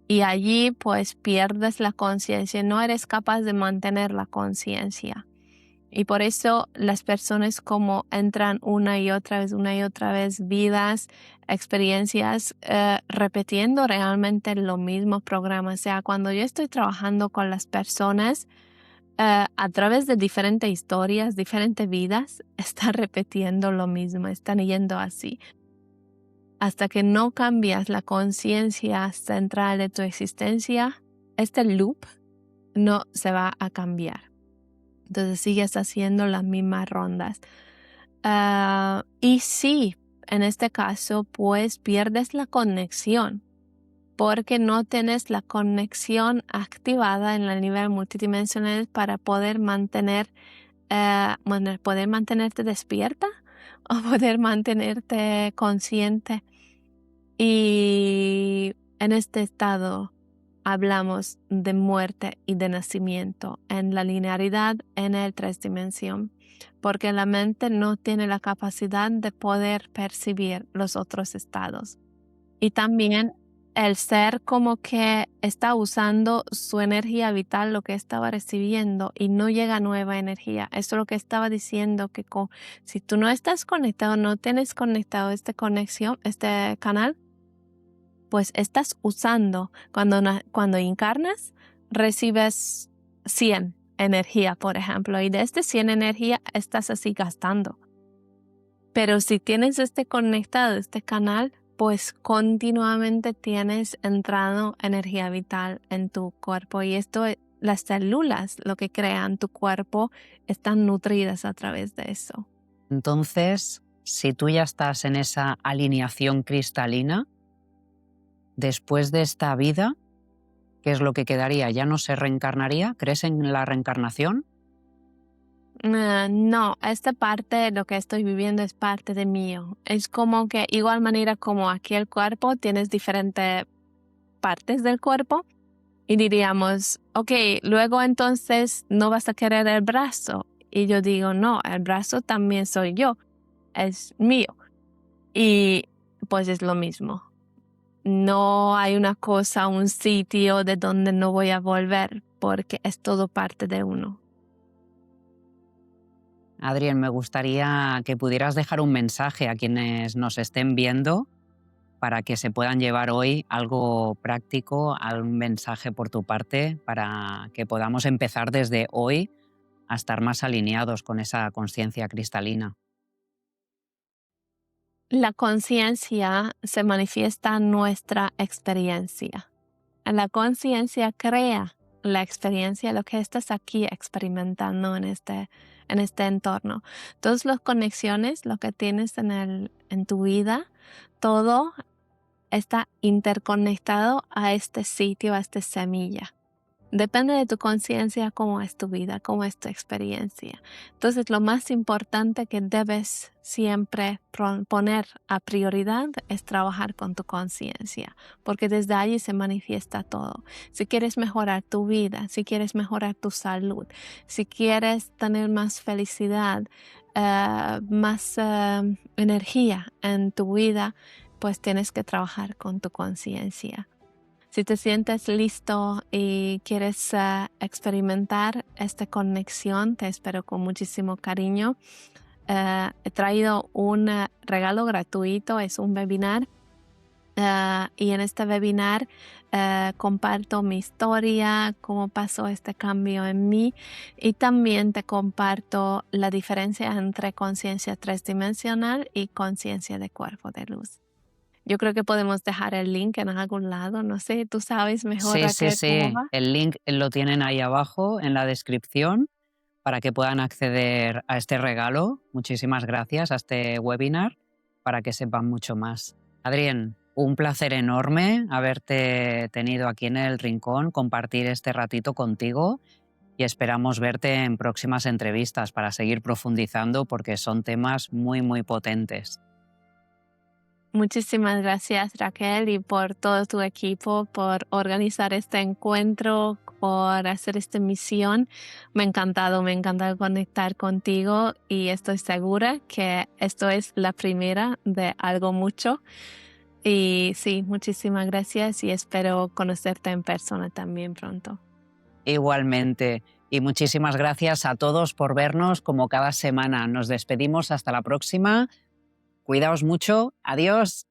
Y allí pues pierdes la conciencia, no eres capaz de mantener la conciencia. Y por eso las personas como entran una y otra vez, vidas, experiencias, repitiendo realmente los mismos programas. O sea, cuando yo estoy trabajando con las personas, a través de diferentes historias, diferentes vidas, están repitiendo lo mismo, están yendo así. Hasta que no cambias la conciencia central de tu existencia, este loop no se va a cambiar. Entonces sigues haciendo las mismas rondas. Y sí, en este caso, pues pierdes la conexión porque no tienes la conexión activada en el nivel multidimensional para poder poder mantenerte despierta o poder mantenerte consciente. Y en este estado hablamos de muerte y de nacimiento en la linealidad en el 3 dimensión, porque la mente no tiene la capacidad de poder percibir los otros estados. Y también el ser como que está usando su energía vital, lo que estaba recibiendo, y no llega nueva energía. Eso es lo que estaba diciendo, que si tú no estás conectado, no tienes conectado esta conexión, este canal, pues estás usando, cuando encarnas, recibes 100 energía, por ejemplo, y de este 100 energía estás así gastando. Pero si tienes conectado, este canal, pues continuamente tienes entrado energía vital en tu cuerpo y las células, lo que crean tu cuerpo, están nutridas a través de eso. Entonces, si tú ya estás en esa alineación cristalina, después de esta vida, ¿qué es lo que quedaría? ¿Ya no se reencarnaría? ¿Crees en la reencarnación? No, esta parte, lo que estoy viviendo es parte de mío. Es como que igual manera como aquí el cuerpo, tienes diferentes partes del cuerpo y diríamos, ok, luego entonces no vas a querer el brazo. Y yo digo, no, el brazo también soy yo, es mío. Y pues es lo mismo. No hay una cosa, un sitio de donde no voy a volver porque es todo parte de uno. Adrien, me gustaría que pudieras dejar un mensaje a quienes nos estén viendo para que se puedan llevar hoy algo práctico, algún mensaje por tu parte, para que podamos empezar desde hoy a estar más alineados con esa conciencia cristalina. La conciencia se manifiesta en nuestra experiencia. La conciencia crea la experiencia, lo que estás aquí experimentando en este entorno. Todas las conexiones, lo que tienes en tu vida, todo está interconectado a este sitio, a esta semilla. Depende de tu conciencia cómo es tu vida, cómo es tu experiencia. Entonces, lo más importante que debes siempre poner a prioridad es trabajar con tu conciencia, porque desde allí se manifiesta todo. Si quieres mejorar tu vida, si quieres mejorar tu salud, si quieres tener más felicidad, más energía en tu vida, pues tienes que trabajar con tu conciencia. Si te sientes listo y quieres experimentar esta conexión, te espero con muchísimo cariño. He traído un regalo gratuito, es un webinar. Y en este webinar comparto mi historia, cómo pasó este cambio en mí, y también te comparto la diferencia entre conciencia tridimensional y conciencia de cuerpo de luz. Yo creo que podemos dejar el link en algún lado, no sé, tú sabes mejor, Sí, sí, Raquel, cómo sí. va. El link lo tienen ahí abajo en la descripción para que puedan acceder a este regalo. Muchísimas gracias a este webinar para que sepan mucho más. Adrián, un placer enorme haberte tenido aquí en el rincón, compartir este ratito contigo y esperamos verte en próximas entrevistas para seguir profundizando porque son temas muy, muy potentes. Muchísimas gracias, Raquel, y por todo tu equipo, por organizar este encuentro, por hacer esta misión. Me ha encantado conectar contigo y estoy segura que esto es la primera de algo mucho. Y sí, muchísimas gracias y espero conocerte en persona también pronto. Igualmente. Y muchísimas gracias a todos por vernos como cada semana. Nos despedimos hasta la próxima. Cuidaos mucho. Adiós.